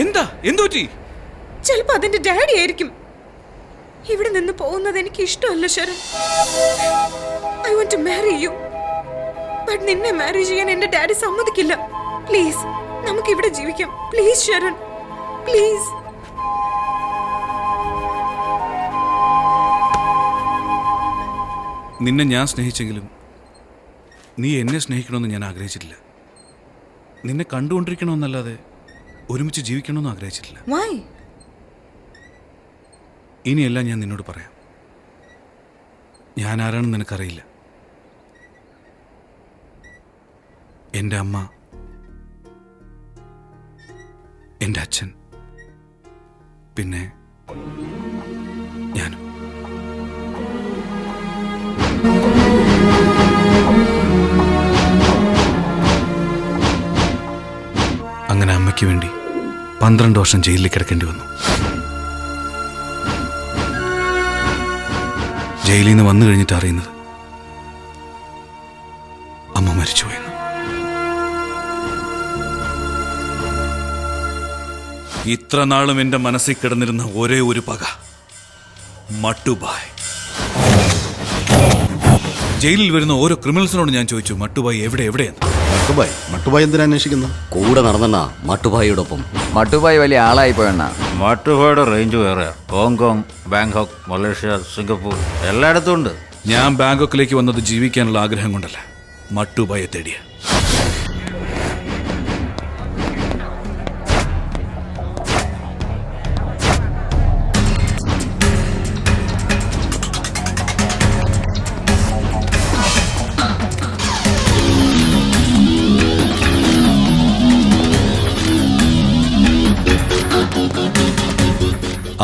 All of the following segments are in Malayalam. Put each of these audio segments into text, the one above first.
എന്താ എന്തുപറ്റി? ചിലപ്പോ അതിന്റെ ഡാഡി ആയിരിക്കും. ഇവിടെ നിന്ന് പോകുന്നത് എനിക്ക് ഇഷ്ടമല്ല Sharan. I want to marry you. But നിന്നെ മാരി ചെയ്യാൻ എന്റെ ഡാഡി സമ്മതിക്കില്ല. പ്ലീസ് നമുക്ക് ഇവിടെ ജീവിക്കാം. Please Sharan, please. നിന്നെ ഞാൻ സ്നേഹിച്ചെങ്കിലും നീ എന്നെ സ്നേഹിക്കണമെന്ന് ഞാൻ ആഗ്രഹിച്ചിട്ടില്ല. നിന്നെ കണ്ടുകൊണ്ടിരിക്കണമെന്നല്ലാതെ ഒരുമിച്ച് ജീവിക്കണമെന്ന് ആഗ്രഹിച്ചിട്ടില്ല. Why? ഇനിയെല്ലാം ഞാൻ നിന്നോട് പറയാം. ഞാൻ ആരാണെന്ന് നിനക്കറിയില്ല. എൻ്റെ അമ്മ, എൻ്റെ അച്ഛൻ, പിന്നെ ഞാനും. അങ്ങനെ അമ്മയ്ക്ക് വേണ്ടി 12 വർഷം ജയിലിൽ കിടക്കേണ്ടി വന്നു. ജയിലിൽ നിന്ന് വന്നു കഴിഞ്ഞിട്ട് അറിയുന്നത് അമ്മ മരിച്ചുപോയെന്ന്. ഇത്ര നാളും എൻ്റെ മനസ്സിൽ കിടന്നിരുന്ന ഒരേ ഒരു പക, മട്ടുബായ്. ജയിലിൽ വരുന്ന ഓരോ ക്രിമിനൽസിനോട് ഞാൻ ചോദിച്ചു, മട്ടുബായ് എവിടെയെന്ന്. മട്ടുബായ് എന്തിനാ അന്വേഷിക്കുന്നത്? കൂടെ നടന്നെന്നാ മട്ടുബായിയോടൊപ്പം. മട്ടുബായ് വലിയ ആളായി പോയെണ്ണ. മട്ടുബായുടെ റേഞ്ച് വേറെ. ഹോങ്കോങ്, ബാങ്കോക്ക്, മലേഷ്യ, സിംഗപ്പൂർ എല്ലായിടത്തും ഉണ്ട്. ഞാൻ ബാങ്കോക്കിലേക്ക് വന്നത് ജീവിക്കാനുള്ള ആഗ്രഹം കൊണ്ടല്ല, മട്ടുബായെ തേടിയ.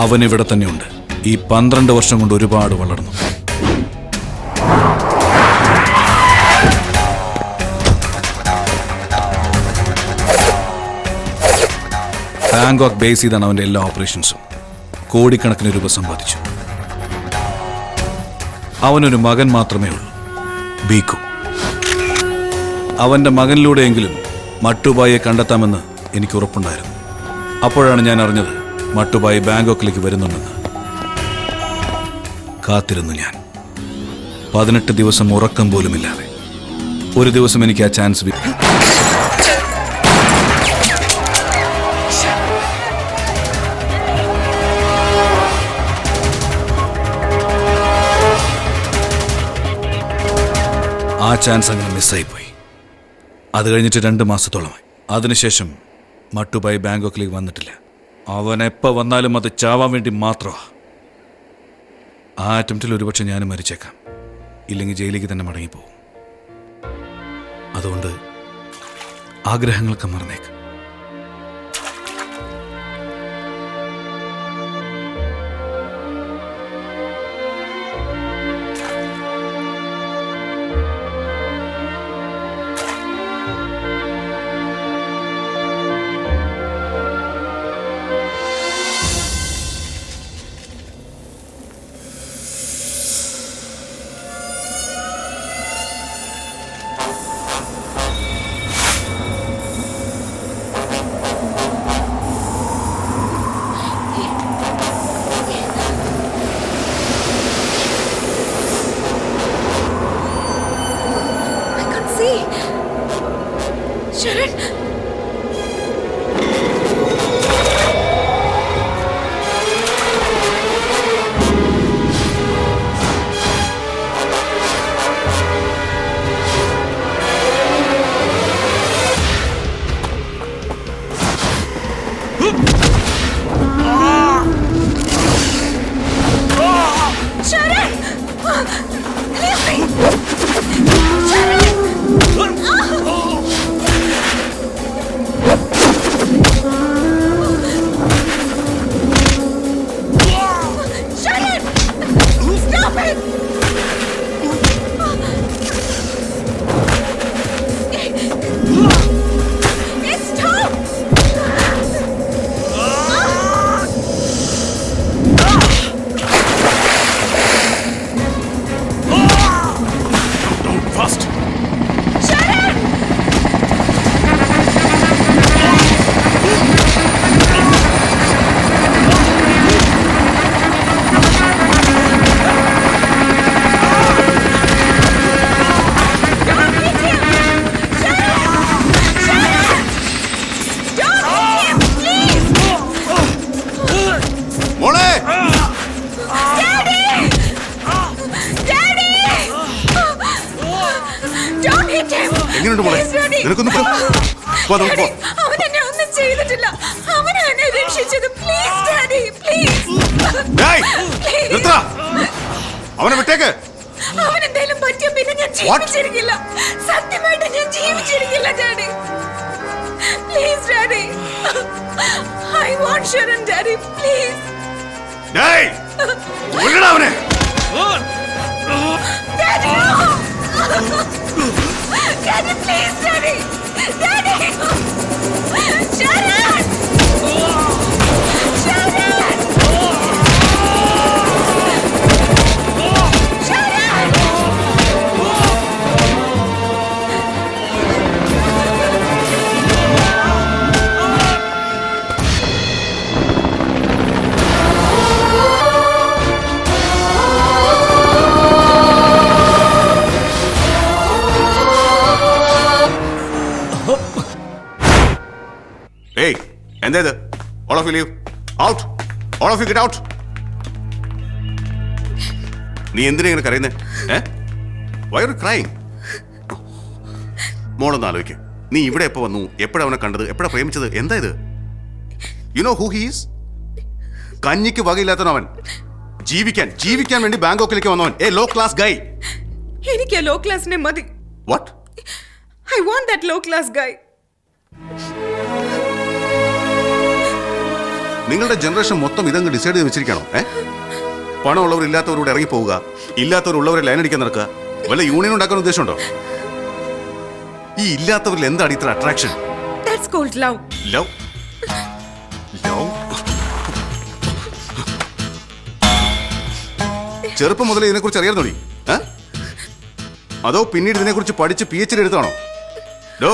അവൻ ഇവിടെ തന്നെയുണ്ട്. ഈ 12 വർഷം കൊണ്ട് ഒരുപാട് വളർന്നു. ബാങ്കോക്ക് ബേസ് ചെയ്താണ് അവൻ്റെ എല്ലാ ഓപ്പറേഷൻസും. കോടിക്കണക്കിന് രൂപ സമ്പാദിച്ചു. അവനൊരു മകൻ മാത്രമേ ഉള്ളൂ, ബീക്കു. അവൻ്റെ മകനിലൂടെയെങ്കിലും മട്ടുബായെ കണ്ടെത്താമെന്ന് എനിക്ക് ഉറപ്പുണ്ടായിരുന്നു. അപ്പോഴാണ് ഞാൻ അറിഞ്ഞത് മട്ടുബായി ബാങ്കോക്കിലേക്ക് വരുന്നുണ്ടെന്ന്. കാത്തിരുന്നു ഞാൻ 18 ദിവസം ഉറക്കം പോലുമില്ലാതെ. ഒരു ദിവസം എനിക്ക് ആ ചാൻസ് അങ്ങനെ മിസ്സായിപ്പോയി. അത് കഴിഞ്ഞിട്ട് 2 മാസത്തോളമായി. അതിനുശേഷം മട്ടുബായി ബാങ്കോക്കിലേക്ക് വന്നിട്ടില്ല. അവൻ എപ്പോൾ വന്നാലും അത് ചാവാൻ വേണ്ടി മാത്രമാണ്. ആ അറ്റംപ്റ്റിൽ ഒരുപക്ഷെ ഞാനും മരിച്ചേക്കാം, ഇല്ലെങ്കിൽ ജയിലിലേക്ക് തന്നെ മടങ്ങിപ്പോവും. അതുകൊണ്ട് ആഗ്രഹങ്ങളൊക്കെ മറന്നേക്കാം. ശരൺ, ഡാഡി. നിനക്കൊന്ന് പോ. പോ, നമുക്ക് പോ. അവൻ എന്നെ ഒന്നും ചെയ്തിട്ടില്ല. അവനാ എന്നെ രക്ഷിച്ചത്. Please daddy, please. ഡേയ്, നിർത്തടാ. അവനെ വിട്ടേക്ക്. അവൻ എന്തെങ്കിലും പറ്റിയ പിന്നെ ഞാൻ ജീവിച്ചിരിക്കില്ല. സത്യമായിട്ട് ഞാൻ ജീവിച്ചിരിക്കില്ല daddy. Please daddy. I want Sharan daddy, please. ഡേയ്, വിടടാ അവനെ. Daddy, daddy please daddy. Daddy. Sharan. Sharan. Sharan. ഏയ്, എന്താ ഇത്? All of you leave. Out. All of you get out. നീ എന്തിനാ ഇങ്ങനെ കരയുന്നേ? Why are you crying? മോളൊന്ന് ആലോചിക്ക്. നീ ഇവിടെ എപ്പോ വന്നു? എപ്പോഴാ അവനെ കണ്ടത്? എപ്പോഴാ പ്രേമിച്ചത്? എന്താ ഇത്? You know who he is? കഞ്ഞിക്ക് വകയില്ലാത്തവൻ. ജീവിക്കാൻ വേണ്ടി ബാങ്കോക്കിലേക്ക് വന്നവൻ. A low class guy. എനിക്ക് ലോ ക്ലാസിനെ മതി. What? I want that low class guy. നിങ്ങളുടെ ജനറേഷൻ മൊത്തം ഇതങ്ങ് ഡിസൈഡ് ചെയ്ത് വെച്ചിരിക്കണോ? പണമുള്ളവർ ഇല്ലാത്തവരോട് ഇറങ്ങി പോവുക, ഇല്ലാത്തവരുള്ളവരെ ലൈൻ അടിക്കാൻ നടക്കുക, വല്ല യൂണിയൻ ഉണ്ടാക്കാൻ ഉദ്ദേശമുണ്ടോ? ഈ ഇല്ലാത്തവരിൽ എന്താണ് ഇത്ര attraction? That's called love. Love? Love? ചെറുപ്പം മുതലേ ഇതിനെക്കുറിച്ച് അറിയാറുണ്ടോ? അതോ പിന്നീട് ഇതിനെക്കുറിച്ച് പഠിച്ച് PhD എടുത്താണോ? ഡോ,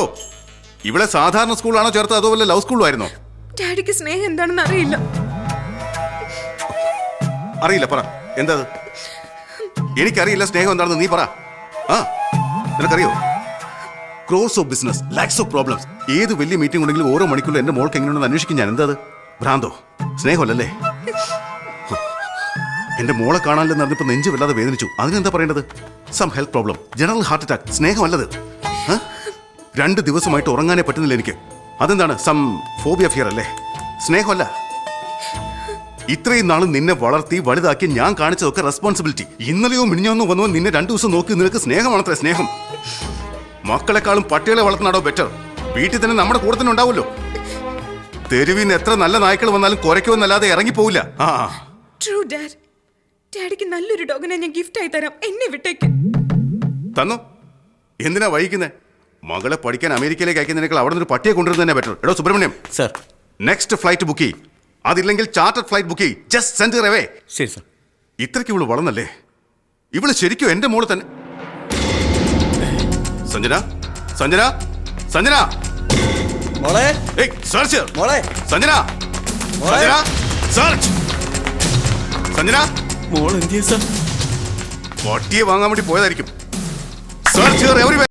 ഇവിടെ സാധാരണ സ്കൂളാണോ ചേർത്തത്, അതോ വല്ല ലവ് സ്കൂളായിരുന്നോ? ഡാഡിക്ക് സ്നേഹം എന്താണെന്ന് അറിയില്ല. അറിയില്ല, പറ. എന്താ? എനിക്കറിയില്ല സ്നേഹം എന്താണെന്ന്, നീ പറ. നിനക്കറിയോ? Cross of business, lakhs of problems. ഏത് വലിയ മീറ്റിംഗ് ഉണ്ടെങ്കിലും ഓരോ മണിക്കൂറിൽ എന്റെ മോൾക്ക് എങ്ങനെയുണ്ടെന്ന് അന്വേഷിക്കും ഞാൻ. എന്താ? ഭ്രാന്തോ? സ്നേഹമല്ലേ? എന്റെ മോളെ കാണാനില്ലെന്ന് അറിഞ്ഞപ്പോൾ നെഞ്ച് വല്ലാതെ വേദനിച്ചു. അതിനെന്താ പറയേണ്ടത്? Some health problem, general heart attack. സ്നേഹമല്ലത്. 2 ദിവസമായിട്ട് ഉറങ്ങാനേ പറ്റുന്നില്ല എനിക്ക്. അതെന്താണ്? സം ഫോബിയ ഫിയർ അല്ലേ? സ്നേഹമല്ല. ഇത്രയും നാളും നിന്നെ വളർത്തി വലുതാക്കി ഞാൻ കാണിച്ചതൊക്കെ റെസ്പോൺസിബിലിറ്റി. ഇന്നലെയോ മിനിഞ്ഞോന്നോ വന്നോ നിന്നെ 2 ദിവസം നോക്കി നിനക്ക് സ്നേഹമാണത്രേ സ്നേഹം. മക്കളെക്കാളും പട്ടികളെ വളർത്തുന്നാടോ ബെറ്റർ. വീട്ടിൽ തന്നെ നമ്മുടെ കൂടെ തന്നെ ഉണ്ടാവുമല്ലോ. തെരുവിന് എത്ര നല്ല നായ്ക്കൾ വന്നാലും കുരയ്ക്കുമെന്നല്ലാതെ ഇറങ്ങിപ്പോവില്ല. True dad. ഡാഡിക്ക് നല്ലൊരു ഡോഗിനെ ഞാൻ ഗിഫ്റ്റ് ആയി തരാം. എന്നെ വിട്ടേക്ക്. തന്നോ? എന്തിനാ വൈകുന്നേ? മകളെ പഠിക്കാൻ അമേരിക്കയിലേക്ക് അയക്കുന്നതിനേക്കാൾ അവിടെ നിന്ന് ഒരു പട്ടിയെ കൊണ്ടുവരുന്നത് തന്നെ ബെറ്റർ. എടോ Subrahmanyam, sir. Next flight book ചെയ്യ്. അതില്ലെങ്കിൽ ചാർട്ടർ ഫ്ലൈറ്റ് ബുക്ക് ചെയ്യ്. Just send her away. ശരി സർ. ഇത്രയ്ക്ക് ഇവള് വളർന്നല്ലേ? ഇവള് ശരിക്കും എന്റെ മോള് തന്നെ. സഞ്ജന, സഞ്ജന, സഞ്ജന. മോളെ, ഏയ്, സെർച്ച്. മോളെ, സഞ്ജന, മോളെ. സഞ്ജന, സെർച്ച്. സഞ്ജന. മോൾ എന്തിയാ സർ? പട്ടിയെ വാങ്ങാൻ വേണ്ടി പോയതായിരിക്കും. Search her everywhere.